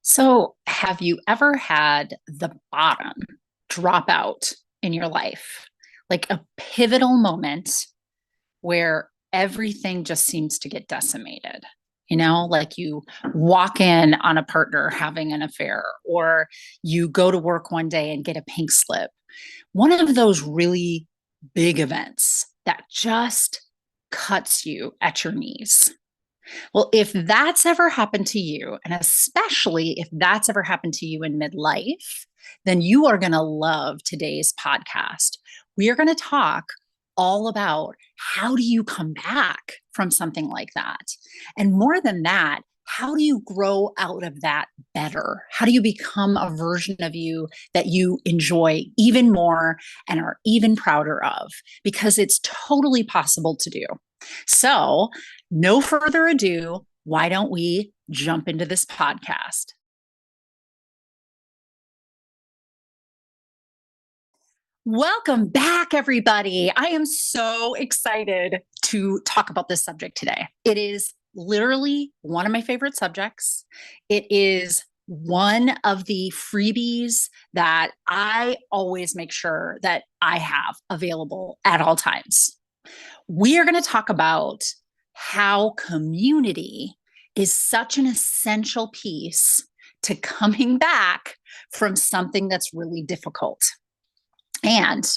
So, have you ever had the bottom drop out in your life? Like a pivotal moment where everything just seems to get decimated? Like you walk in on a partner having an affair, or you go to work one day and get a pink slip. One of those really big events that just cuts you at your knees. Well, if that's ever happened to you, and especially if that's ever happened to you in midlife, then you are going to love today's podcast. We are going to talk all about how do you come back from something like that? And more than that, how do you grow out of that better? How do you become a version of you that you enjoy even more and are even prouder of? Because it's totally possible to do. So, no further ado, why don't we jump into this podcast? Welcome back, everybody. I am so excited to talk about this subject today. It is literally one of my favorite subjects. It is one of the freebies that I always make sure that I have available at all times. We are going to talk about how community is such an essential piece to coming back from something that's really difficult. And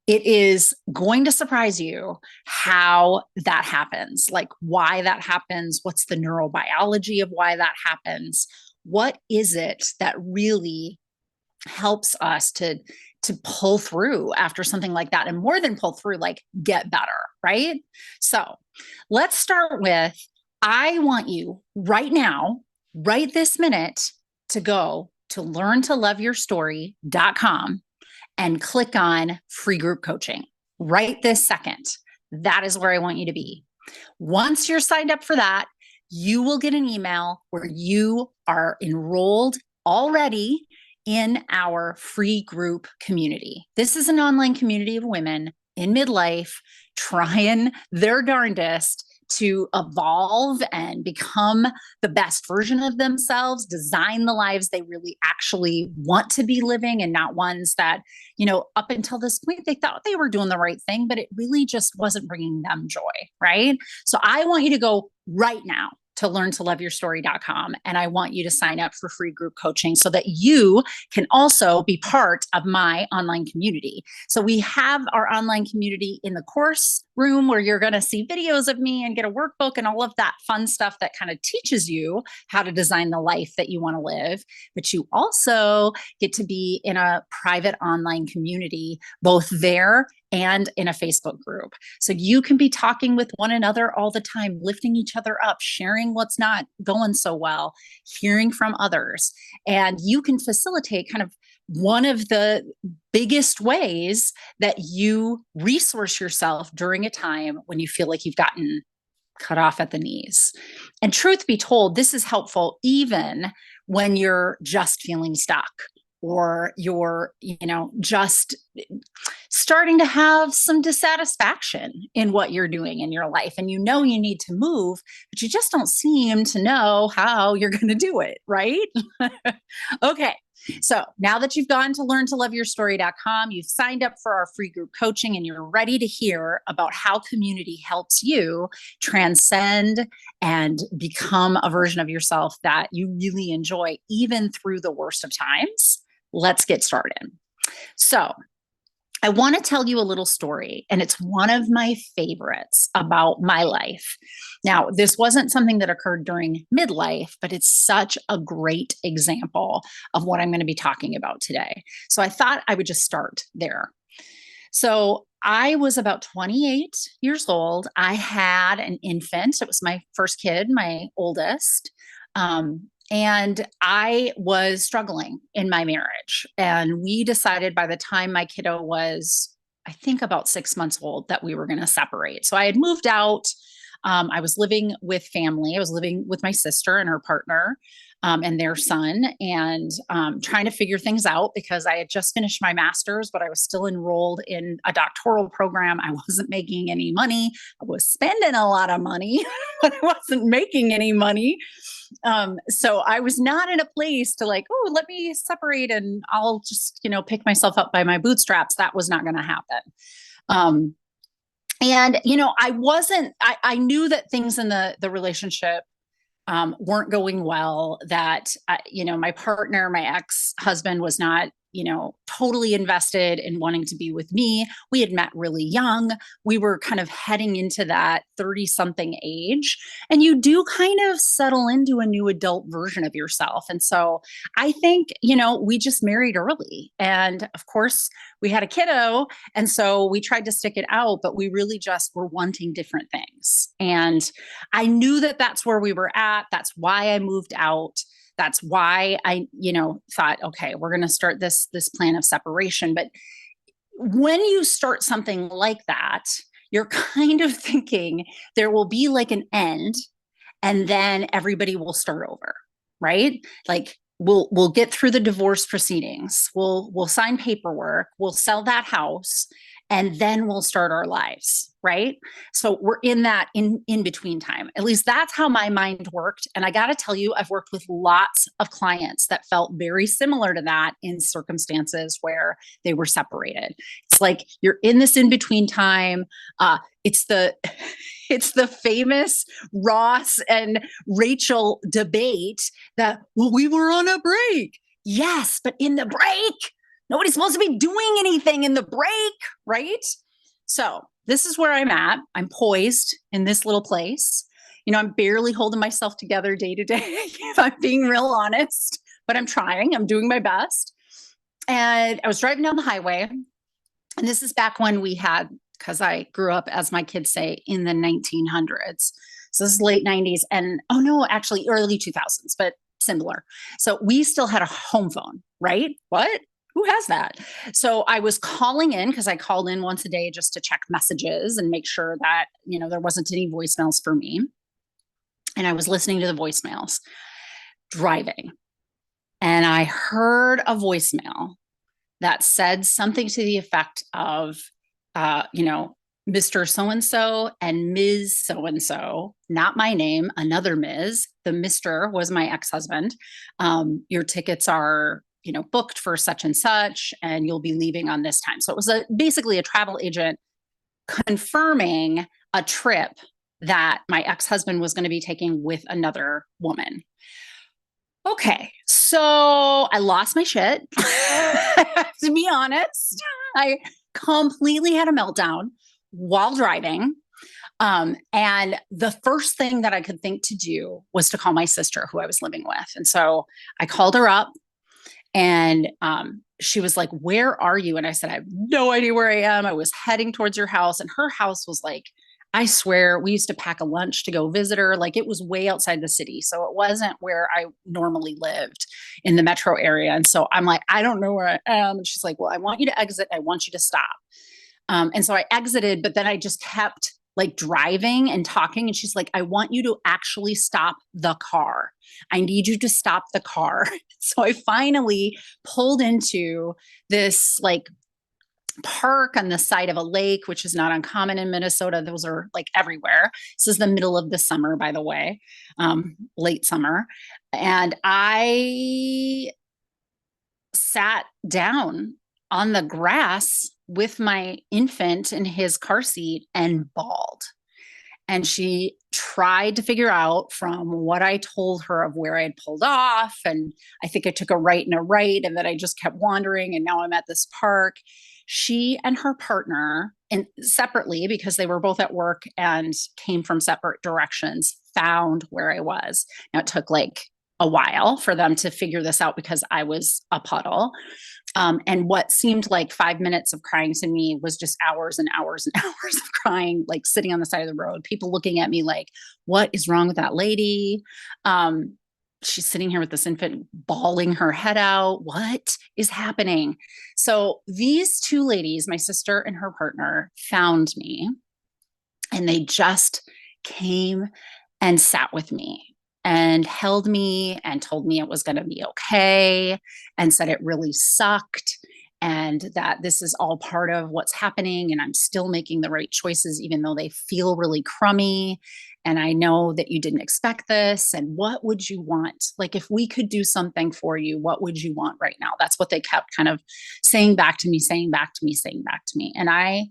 it is going to surprise you how that happens, like why that happens, what's the neurobiology of why that happens, what is it that really helps us to pull through after something like that, and more than pull through, like get better, right? So let's start with, I want you right now, right this minute, to go to learntoloveyourstory.com and click on free group coaching right this second. That is where I want you to be. Once you're signed up for that, you will get an email where you are enrolled already in our free group community. This is an online community of women in midlife trying their darndest to evolve and become the best version of themselves, design the lives they really actually want to be living, and not ones that, up until this point, they thought they were doing the right thing, but it really just wasn't bringing them joy, right? So I want you to go right now to learntoloveyourstory.com. And I want you to sign up for free group coaching so that you can also be part of my online community. So we have our online community in the course room where you're going to see videos of me and get a workbook and all of that fun stuff that kind of teaches you how to design the life that you want to live. But you also get to be in a private online community, both there and in a Facebook group. So you can be talking with one another all the time, lifting each other up, sharing what's not going so well, hearing from others. And you can facilitate kind of one of the biggest ways that you resource yourself during a time when you feel like you've gotten cut off at the knees. And truth be told, this is helpful even when you're just feeling stuck, or you're, just starting to have some dissatisfaction in what you're doing in your life. And you need to move, but you just don't seem to know how you're going to do it, right? Okay. So now that you've gone to learntoloveyourstory.com, you've signed up for our free group coaching, and you're ready to hear about how community helps you transcend and become a version of yourself that you really enjoy, even through the worst of times. Let's get started. So I want to tell you a little story, and it's one of my favorites about my life. Now, this wasn't something that occurred during midlife, but it's such a great example of what I'm going to be talking about today. So I thought I would just start there. So I was about 28 years old. I had an infant. It was my first kid, my oldest. And I was struggling in my marriage. And we decided by the time my kiddo was, I think, about 6 months old, that we were going to separate. So I had moved out. I was living with family. I was living with my sister and her partner and their son, and trying to figure things out because I had just finished my master's, but I was still enrolled in a doctoral program. I wasn't making any money. I was spending a lot of money, but I wasn't making any money. So I was not in a place to like, oh, let me separate and I'll just, pick myself up by my bootstraps. That was not going to happen. And, I knew that things in the relationship weren't going well, that, my partner, my ex-husband was not, totally invested in wanting to be with me. We had met really young. We were kind of heading into that 30 something age, and you do kind of settle into a new adult version of yourself. And so I think, we just married early, and of course we had a kiddo. And so we tried to stick it out, but we really just were wanting different things. And I knew that that's where we were at. That's why I moved out. That's why I, thought, okay, we're going to start this plan of separation. But when you start something like that, you're kind of thinking there will be like an end, and then everybody will start over, right? Like we'll get through the divorce proceedings. We'll sign paperwork. We'll sell that house, and then we'll start our lives, right? So we're in that in between time. At least that's how my mind worked. And I got to tell you, I've worked with lots of clients that felt very similar to that in circumstances where they were separated. It's like you're in this in between time. It's the it's the famous Ross and Rachel debate that, well, we were on a break. Yes, but in the break, nobody's supposed to be doing anything in the break, right? So this is where I'm at. I'm poised in this little place. I'm barely holding myself together day to day, if I'm being real honest, but I'm trying. I'm doing my best. And I was driving down the highway, and this is back when we had, because I grew up, as my kids say, in the 1900s. So this is late 90s, and actually early 2000s, but similar. So we still had a home phone, right? What? Who has that? So I was calling in, because I called in once a day just to check messages and make sure that, there wasn't any voicemails for me. And I was listening to the voicemails driving. And I heard a voicemail that said something to the effect of, Mr. So-and-so and Ms. So-and-so, not my name, another Ms. The Mr. was my ex-husband. Your tickets are, booked for such and such, and you'll be leaving on this time. So it was basically a travel agent confirming a trip that my ex-husband was going to be taking with another woman. Okay, so I lost my shit. To be honest, I completely had a meltdown while driving. And the first thing that I could think to do was to call my sister, who I was living with. And so I called her up, and she was like, "Where are you?" And I said, "I have no idea where I am. I was heading towards your house." And her house was like, I swear, we used to pack a lunch to go visit her. Like, it was way outside the city. So it wasn't where I normally lived in the metro area. And so I'm like, I don't know where I am. And she's like, well, I want you to exit. I want you to stop. And so I exited, but then I just kept like driving and talking. And she's like, I want you to actually stop the car. I need you to stop the car. So I finally pulled into this like park on the side of a lake, which is not uncommon in Minnesota. Those are like everywhere. This is the middle of the summer, by the way, late summer. And I sat down on the grass with my infant in his car seat and bawled. And she tried to figure out from what I told her of where I had pulled off. And I think I took a right and a right, and then I just kept wandering. And now I'm at this park. She and her partner, and separately, because they were both at work and came from separate directions, found where I was. Now, it took like a while for them to figure this out because I was a puddle. And what seemed like 5 minutes of crying to me was just hours and hours and hours of crying, like sitting on the side of the road, people looking at me like, what is wrong with that lady? She's sitting here with this infant bawling her head out. What is happening? So these two ladies, my sister and her partner, found me, and they just came and sat with me and held me and told me it was going to be okay and said it really sucked and that this is all part of what's happening and I'm still making the right choices even though they feel really crummy. And I know that you didn't expect this. And what would you want? Like, if we could do something for you, what would you want right now? That's what they kept kind of saying back to me, saying back to me, saying back to me. And I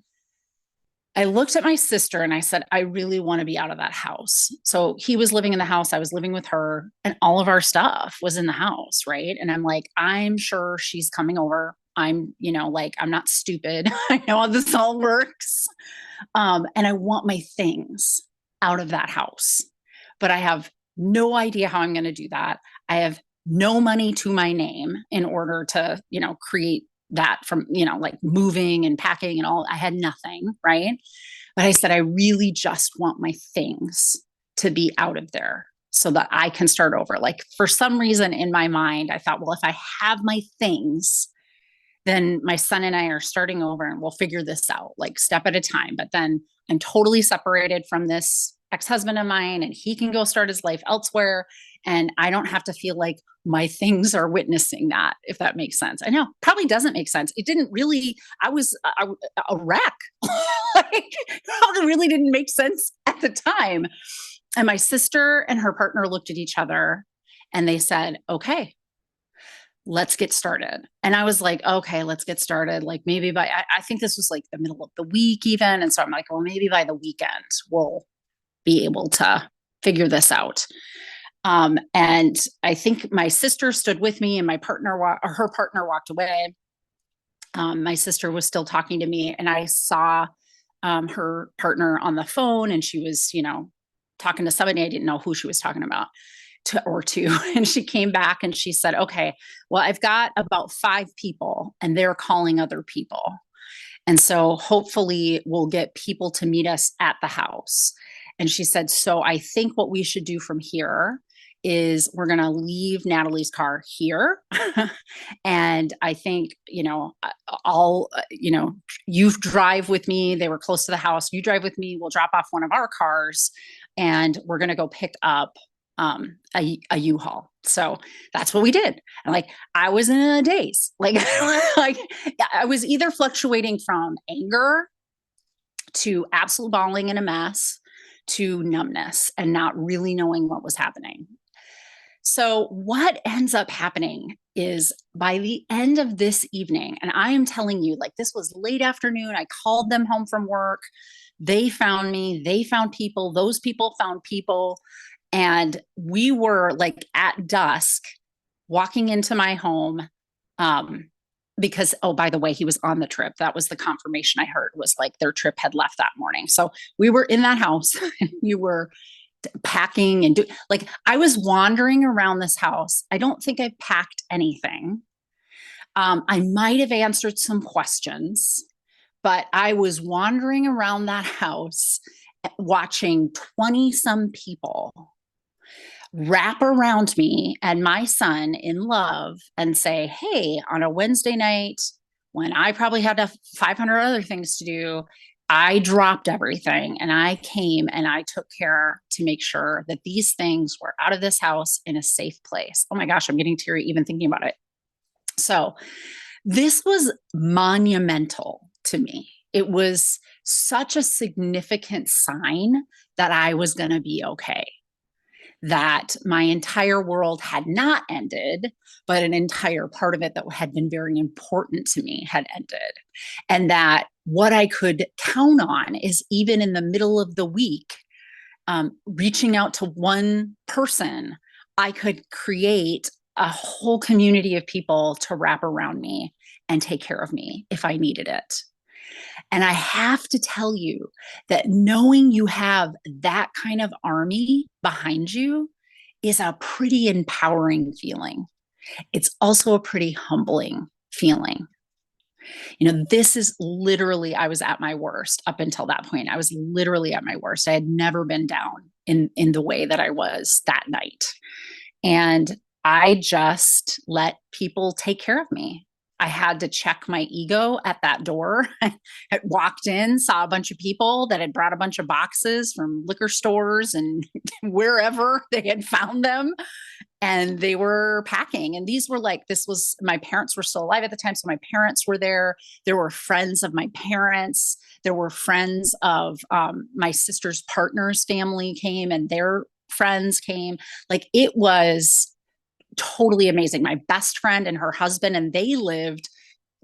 looked at my sister and I said, I really want to be out of that house. So he was living in the house. I was living with her and all of our stuff was in the house. Right. And I'm like, I'm sure she's coming over. I'm, like, I'm not stupid. I know how this all works. And I want my things out of that house, but I have no idea how I'm going to do that. I have no money to my name in order to, create that from, like moving and packing and all. I had nothing. Right. But I said, I really just want my things to be out of there so that I can start over. Like, for some reason in my mind, I thought, well, if I have my things, then my son and I are starting over and we'll figure this out, like, step at a time. But then I'm totally separated from this ex-husband of mine and he can go start his life elsewhere. And I don't have to feel like my things are witnessing that, if that makes sense. I know probably doesn't make sense. It didn't really, I was a wreck. Like, it really didn't make sense at the time. And my sister and her partner looked at each other and they said, okay, let's get started. And I was like, okay, let's get started. Like, maybe I think this was like the middle of the week even. And so I'm like, well, maybe by the weekend we'll be able to figure this out. And I think my sister stood with me and my her partner walked away. My sister was still talking to me and I saw her partner on the phone and she was, talking to somebody. I didn't know who she was talking about. And she came back and she said, okay, well, I've got about 5 people and they're calling other people. And so hopefully we'll get people to meet us at the house. And she said, so I think what we should do from here is we're going to leave Natalie's car here. And I think, you drive with me. They were close to the house. You drive with me. We'll drop off one of our cars and we're going to go pick up a U-Haul. So that's what we did. And like, I was in a daze. Like, like I was either fluctuating from anger to absolute bawling in a mess to numbness and not really knowing what was happening. So what ends up happening is by the end of this evening, and I am telling you, like, this was late afternoon. I called them home from work. They found me. They found people. Those people found people. And we were like at dusk walking into my home because, oh, by the way, he was on the trip. That was the confirmation I heard, was like their trip had left that morning. So we were in that house and we were packing and like, I was wandering around this house. I don't think I packed anything. I might have answered some questions, but I was wandering around that house watching 20 some people wrap around me and my son in love and say, hey, on a Wednesday night, when I probably had 500 other things to do, I dropped everything and I came and I took care to make sure that these things were out of this house in a safe place. Oh my gosh, I'm getting teary even thinking about it. So this was monumental to me. It was such a significant sign that I was going to be okay, that my entire world had not ended, but an entire part of it that had been very important to me had ended. And that what I could count on is, even in the middle of the week, reaching out to one person, I could create a whole community of people to wrap around me and take care of me if I needed it. And I have to tell you that knowing you have that kind of army behind you is a pretty empowering feeling. It's also a pretty humbling feeling. This is literally, I was at my worst up until that point. I was literally at my worst. I had never been down in the way that I was that night. And I just let people take care of me. I had to check my ego at that door. I walked in, saw a bunch of people that had brought a bunch of boxes from liquor stores and wherever they had found them. And they were packing. And these were like, this was, my parents were still alive at the time. So my parents were there. There were friends of my parents. There were friends of my sister's partner's family came, and their friends came. Like, it was totally amazing. My best friend and her husband, and they lived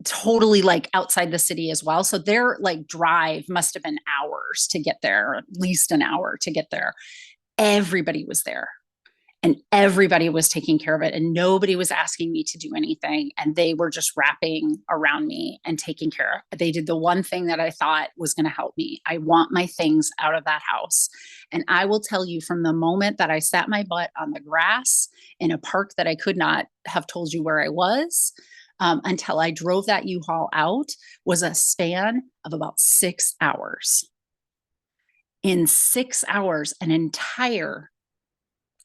totally like outside the city as well. So their like drive must have been hours to get there, or at least an hour to get there. Everybody was there, and everybody was taking care of it, and nobody was asking me to do anything, and they were just wrapping around me and taking care. They did the one thing that I thought was going to help me. I want my things out of that house. And I will tell you, from the moment that I sat my butt on the grass in a park that I could not have told you where I was, until I drove that U-Haul out, was a span of about 6 hours. In 6 hours, an entire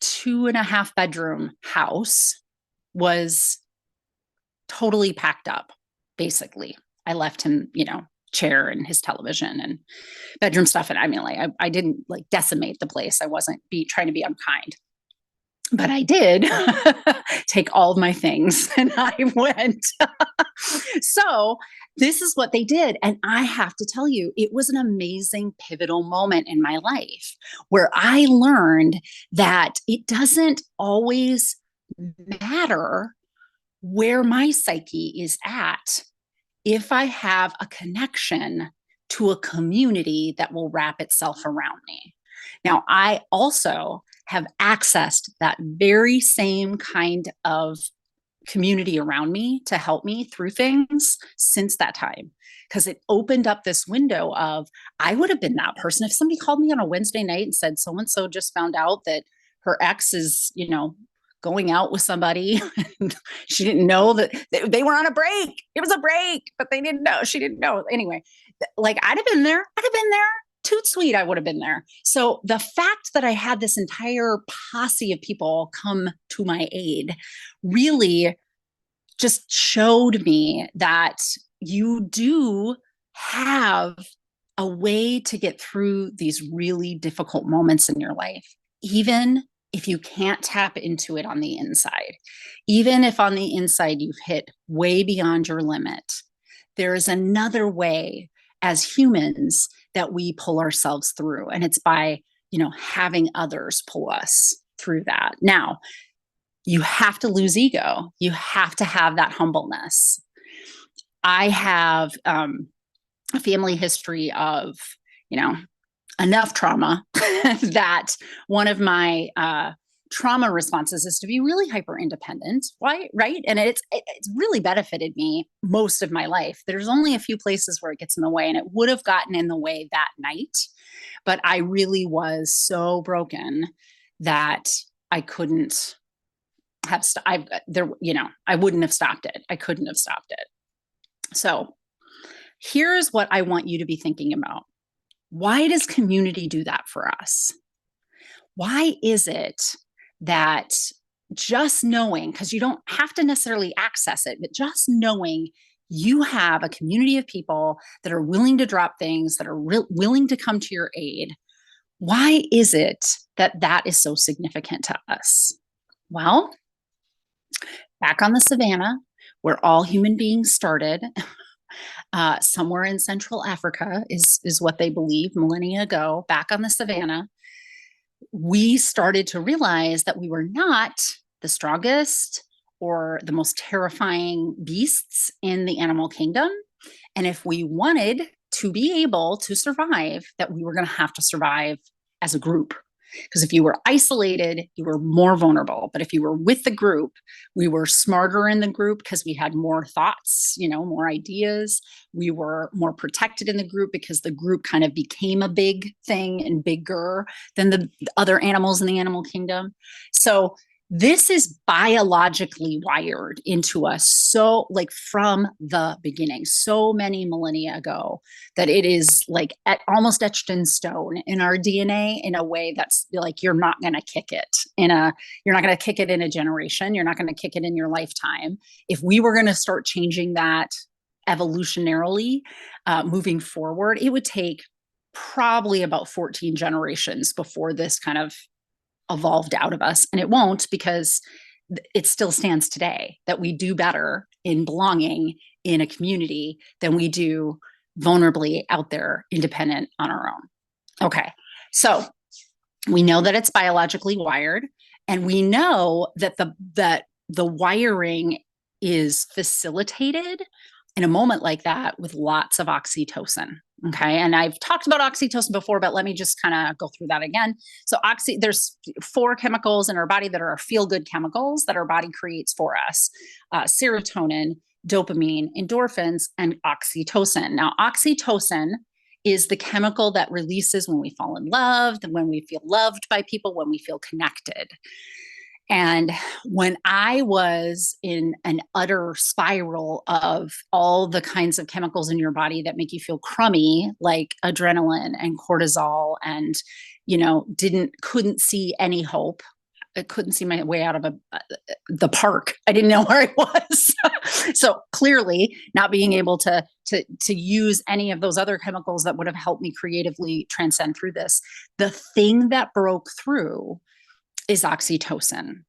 2.5 bedroom house was totally packed up. Basically, I left him, chair and his television and bedroom stuff. And I mean, like, I didn't like decimate the place. I wasn't trying to be unkind, but I did take all of my things and I went. So this is what they did. And I have to tell you, it was an amazing pivotal moment in my life where I learned that it doesn't always matter where my psyche is at if I have a connection to a community that will wrap itself around me. Now, I also have accessed that very same kind of community around me to help me through things since that time, because it opened up this window of, I would have been that person if somebody called me on a Wednesday night and said, so and so just found out that her ex is, going out with somebody. And she didn't know that they were on a break. It was a break, but they didn't know. She didn't know. Anyway, like, I'd have been there. Toot sweet, I would have been there. So the fact that I had this entire posse of people come to my aid really just showed me that you do have a way to get through these really difficult moments in your life, even if you can't tap into it on the inside. Even if on the inside you've hit way beyond your limit, there is another way as humans that we pull ourselves through. And it's by, having others pull us through that. Now, you have to lose ego. You have to have that humbleness. I have a family history of, enough trauma that one of my trauma responses is to be really hyper independent. Why? Right. And it's really benefited me most of my life. There's only a few places where it gets in the way, and it would have gotten in the way that night. But I really was so broken that I couldn't have, I wouldn't have stopped it. I couldn't have stopped it. So here's what I want you to be thinking about. Why does community do that for us? Why is it that just knowing, because you don't have to necessarily access it, but just knowing you have a community of people that are willing to drop things, that are willing to come to your aid, why is it that that is so significant to us? Well, back on the savannah, where all human beings started, somewhere in Central Africa is what they believe millennia ago, back on the savannah, we started to realize that we were not the strongest or the most terrifying beasts in the animal kingdom. And if we wanted to be able to survive, that we were going to have to survive as a group. Because if you were isolated, you were more vulnerable. But if you were with the group, we were smarter in the group because we had more thoughts, more ideas. We were more protected in the group because the group kind of became a big thing and bigger than the other animals in the animal kingdom. So This is biologically wired into us, so like from the beginning, so many millennia ago, that it is like almost etched in stone in our DNA in a way that's like you're not going to kick it you're not going to kick it in a generation, you're not going to kick it in your lifetime. If we were going to start changing that evolutionarily, moving forward, it would take probably about 14 generations before this kind of evolved out of us. And it won't, because it still stands today that we do better in belonging in a community than we do vulnerably out there independent on our own. Okay. So we know that it's biologically wired, and we know that the wiring is facilitated in a moment like that with lots of oxytocin. Okay. And I've talked about oxytocin before, but let me just kind of go through that again. So there's 4 chemicals in our body that are feel-good chemicals that our body creates for us: serotonin, dopamine, endorphins, and oxytocin. Now, oxytocin is the chemical that releases when we fall in love, when we feel loved by people, when we feel connected. And when I was in an utter spiral of all the kinds of chemicals in your body that make you feel crummy, like adrenaline and cortisol, and, couldn't see any hope. I couldn't see my way out of the park. I didn't know where I was. So clearly not being able to use any of those other chemicals that would have helped me creatively transcend through this. The thing that broke through is oxytocin.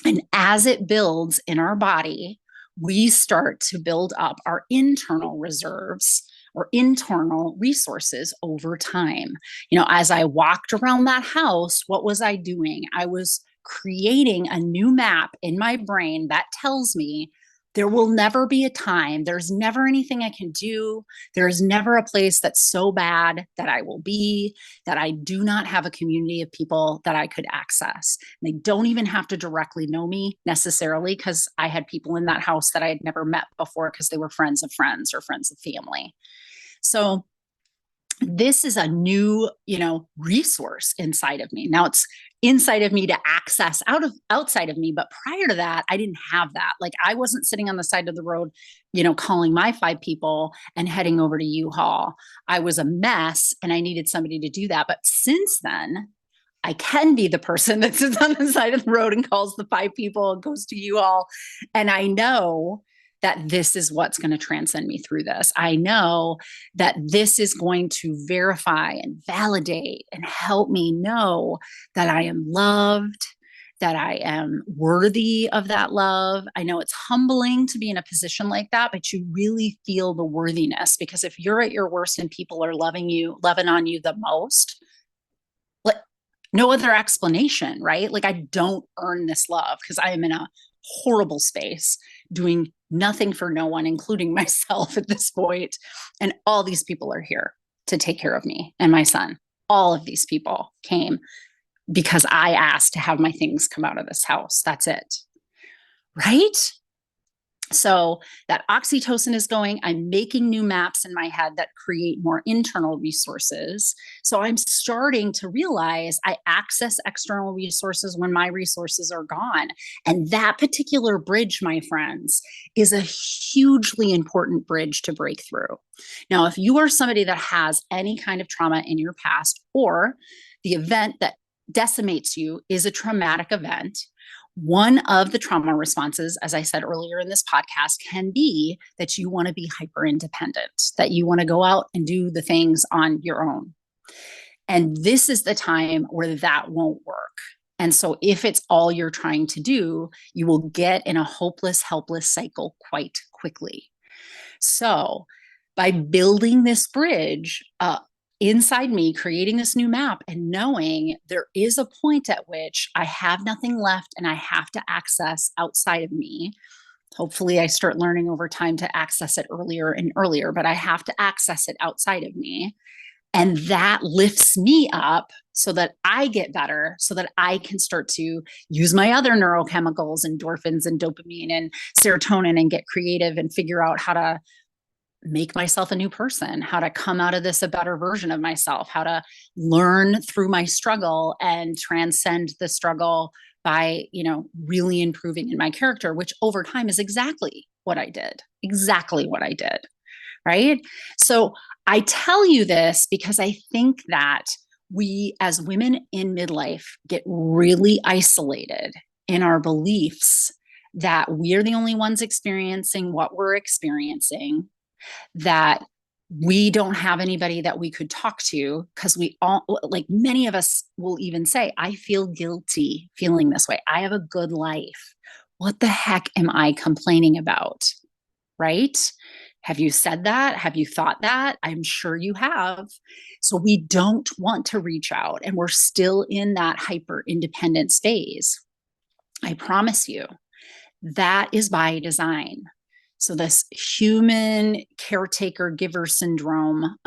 And as it builds in our body, we start to build up our internal reserves or internal resources over time. As I walked around that house, what was I doing? I was creating a new map in my brain that tells me there will never be a time, there's never anything I can do, there's never a place that's so bad that I will be, that I do not have a community of people that I could access. They don't even have to directly know me necessarily, because I had people in that house that I had never met before because they were friends of friends or friends of family. So this is a new, resource inside of me. Now it's inside of me to access outside of me. But prior to that, I didn't have that. Like, I wasn't sitting on the side of the road, calling my 5 people and heading over to U-Haul. I was a mess and I needed somebody to do that. But since then, I can be the person that sits on the side of the road and calls the 5 people and goes to U-Haul. And I know that this is what's going to transcend me through this. I know that this is going to verify and validate and help me know that I am loved, that I am worthy of that love. I know it's humbling to be in a position like that, but you really feel the worthiness, because if you're at your worst and people are loving on you the most, like, no other explanation, right? Like, I don't earn this love because I am in a horrible space doing nothing for no one, including myself at this point. And all these people are here to take care of me and my son. All of these people came because I asked to have my things come out of this house. That's it. Right? So that oxytocin is going, I'm making new maps in my head that create more internal resources. So I'm starting to realize I access external resources when my resources are gone. And that particular bridge, my friends, is a hugely important bridge to break through. Now, if you are somebody that has any kind of trauma in your past, or the event that decimates you is a traumatic event, one of the trauma responses, as I said earlier in this podcast, can be that you want to be hyper independent, that you want to go out and do the things on your own. And this is the time where that won't work. And so if it's all you're trying to do, you will get in a hopeless, helpless cycle quite quickly. So by building this bridge, inside me, creating this new map and knowing there is a point at which I have nothing left and I have to access outside of me. Hopefully I start learning over time to access it earlier and earlier, but I have to access it outside of me. And that lifts me up so that I get better, so that I can start to use my other neurochemicals, endorphins and dopamine and serotonin, and get creative and figure out how to make myself a new person, how to come out of this a better version of myself, how to learn through my struggle and transcend the struggle by, really improving in my character, which over time is exactly what I did. Exactly what I did. Right. So I tell you this because I think that we as women in midlife get really isolated in our beliefs that we're the only ones experiencing what we're experiencing, that we don't have anybody that we could talk to because we all, like many of us will even say, I feel guilty feeling this way. I have a good life. What the heck am I complaining about? Right? Have you said that? Have you thought that? I'm sure you have. So we don't want to reach out, and we're still in that hyper independence phase. I promise you that is by design. So this human caretaker giver syndrome,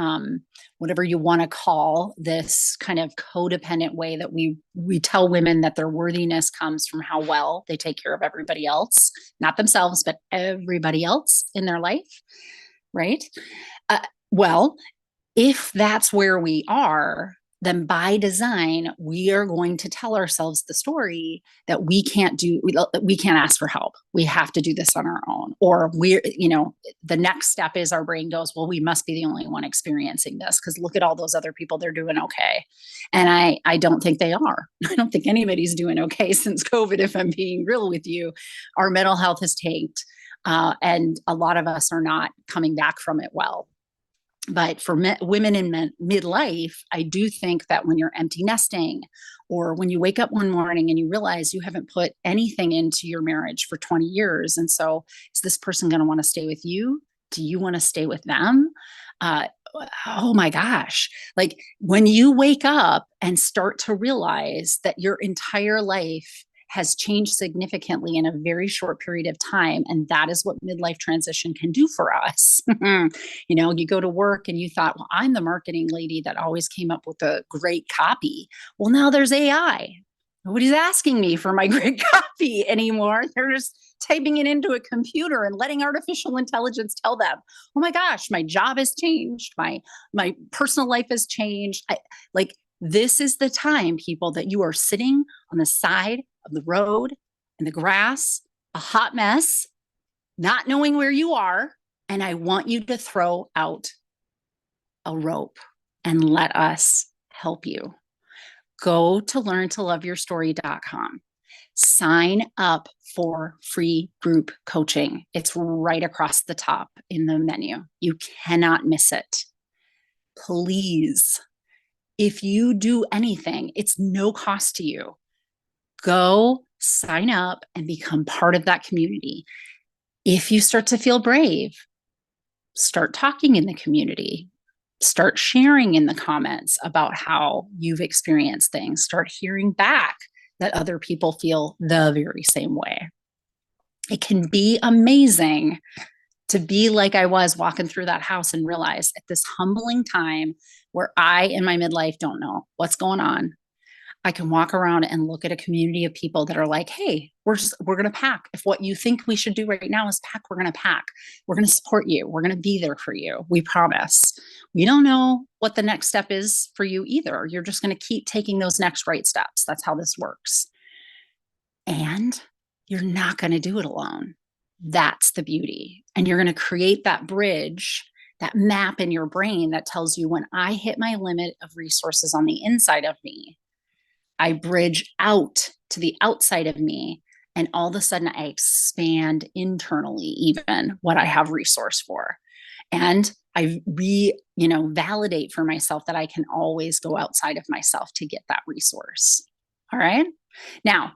whatever you want to call this kind of codependent way that we tell women that their worthiness comes from how well they take care of everybody else, not themselves, but everybody else in their life, right? Well, if that's where we are, then by design, we are going to tell ourselves the story that we can't ask for help. We have to do this on our own. Or the next step is our brain goes, well, we must be the only one experiencing this because look at all those other people, they're doing okay. And I don't think they are. I don't think anybody's doing okay since COVID, if I'm being real with you. Our mental health has tanked, and a lot of us are not coming back from it well. But for women in midlife, I do think that when you're empty nesting, or when you wake up one morning and you realize you haven't put anything into your marriage for 20 years. And so is this person going to want to stay with you? Do you want to stay with them? Oh my gosh. Like when you wake up and start to realize that your entire life has changed significantly in a very short period of time. And that is what midlife transition can do for us. You go to work and you thought, well, I'm the marketing lady that always came up with a great copy. Well, now there's AI. Nobody's asking me for my great copy anymore. They're just typing it into a computer and letting artificial intelligence tell them, oh my gosh, my job has changed. My personal life has changed. This is the time, people, that you are sitting on the side of the road in the grass, a hot mess, not knowing where you are. And I want you to throw out a rope and let us help you. Go to learntoloveyourstory.com. Sign up for free group coaching. It's right across the top in the menu. You cannot miss it. Please, if you do anything, it's no cost to you. Go sign up and become part of that community. If you start to feel brave, start talking in the community. Start sharing in the comments about how you've experienced things. Start hearing back that other people feel the very same way. It can be amazing to be like I was walking through that house and realize at this humbling time where I in my midlife don't know what's going on, I can walk around and look at a community of people that are like, hey, we're going to pack. If what you think we should do right now is pack, we're going to pack. We're going to support you. We're going to be there for you. We promise. We don't know what the next step is for you either. You're just going to keep taking those next right steps. That's how this works. And you're not going to do it alone. That's the beauty. And you're going to create that bridge, that map in your brain that tells you when I hit my limit of resources on the inside of me, I bridge out to the outside of me, and all of a sudden I expand internally, even what I have resource for. And I validate for myself that I can always go outside of myself to get that resource. All right. Now,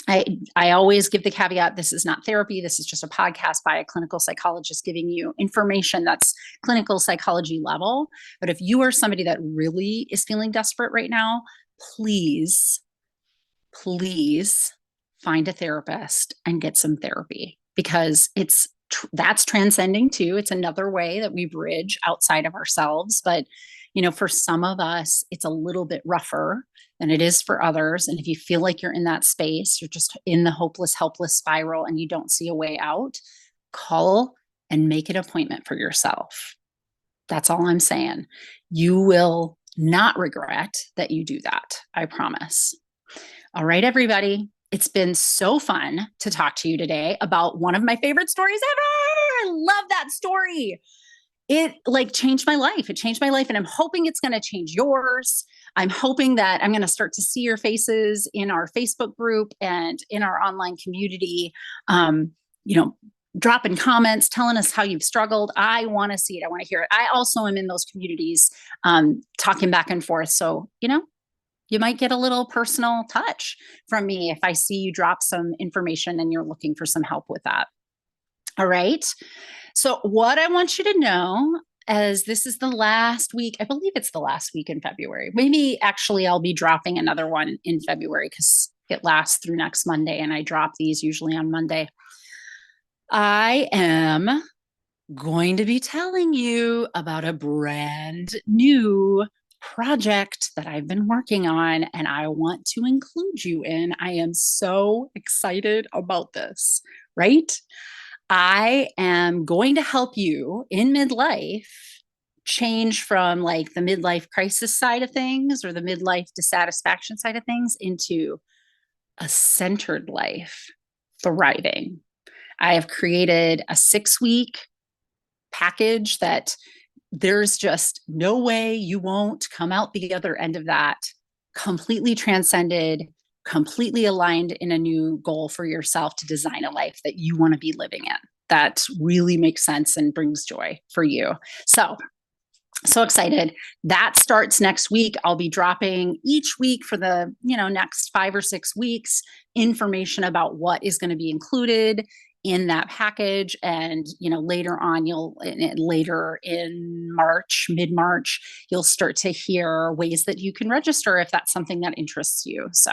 I always give the caveat, this is not therapy. This is just a podcast by a clinical psychologist giving you information that's clinical psychology level. But if you are somebody that really is feeling desperate right now, please find a therapist and get some therapy, because that's transcending too. It's another way that we bridge outside of ourselves. But, for some of us, it's a little bit rougher than it is for others. And if you feel like you're in that space, you're just in the hopeless, helpless spiral and you don't see a way out, call and make an appointment for yourself. That's all I'm saying. You will not regret that you do that. I promise. All right, everybody. It's been so fun to talk to you today about one of my favorite stories ever. I love that story. It like changed my life. It changed my life. And I'm hoping it's going to change yours. I'm hoping that I'm going to start to see your faces in our Facebook group and in our online community. Um, you know, dropping comments, telling us how you've struggled. I want to see it. I want to hear it. I also am in those communities, talking back and forth. So, you might get a little personal touch from me if I see you drop some information and you're looking for some help with that. All right. So, what I want you to know, as this is the last week, I believe it's the last week in February. Maybe actually I'll be dropping another one in February because it lasts through next Monday and I drop these usually on Monday. I am going to be telling you about a brand new project that I've been working on and I want to include you in. I am so excited about this, right? I am going to help you in midlife change from like the midlife crisis side of things or the midlife dissatisfaction side of things into a centered life, thriving. I have created a 6-week package that there's just no way you won't come out the other end of that completely transcended, completely aligned in a new goal for yourself to design a life that you want to be living in that really makes sense and brings joy for you. So excited. That starts next week. I'll be dropping each week for the, next 5 or 6 weeks, information about what is going to be included in that package. And, later on, later in March, mid-March, you'll start to hear ways that you can register if that's something that interests you. So,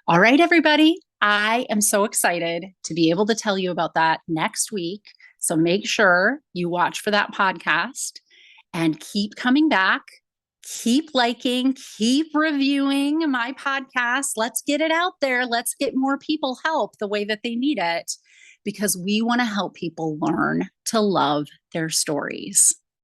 all right, everybody, I am so excited to be able to tell you about that next week. So make sure you watch for that podcast and keep coming back, keep liking, keep reviewing my podcast. Let's get it out there. Let's get more people help the way that they need it because we want to help people learn to love their stories.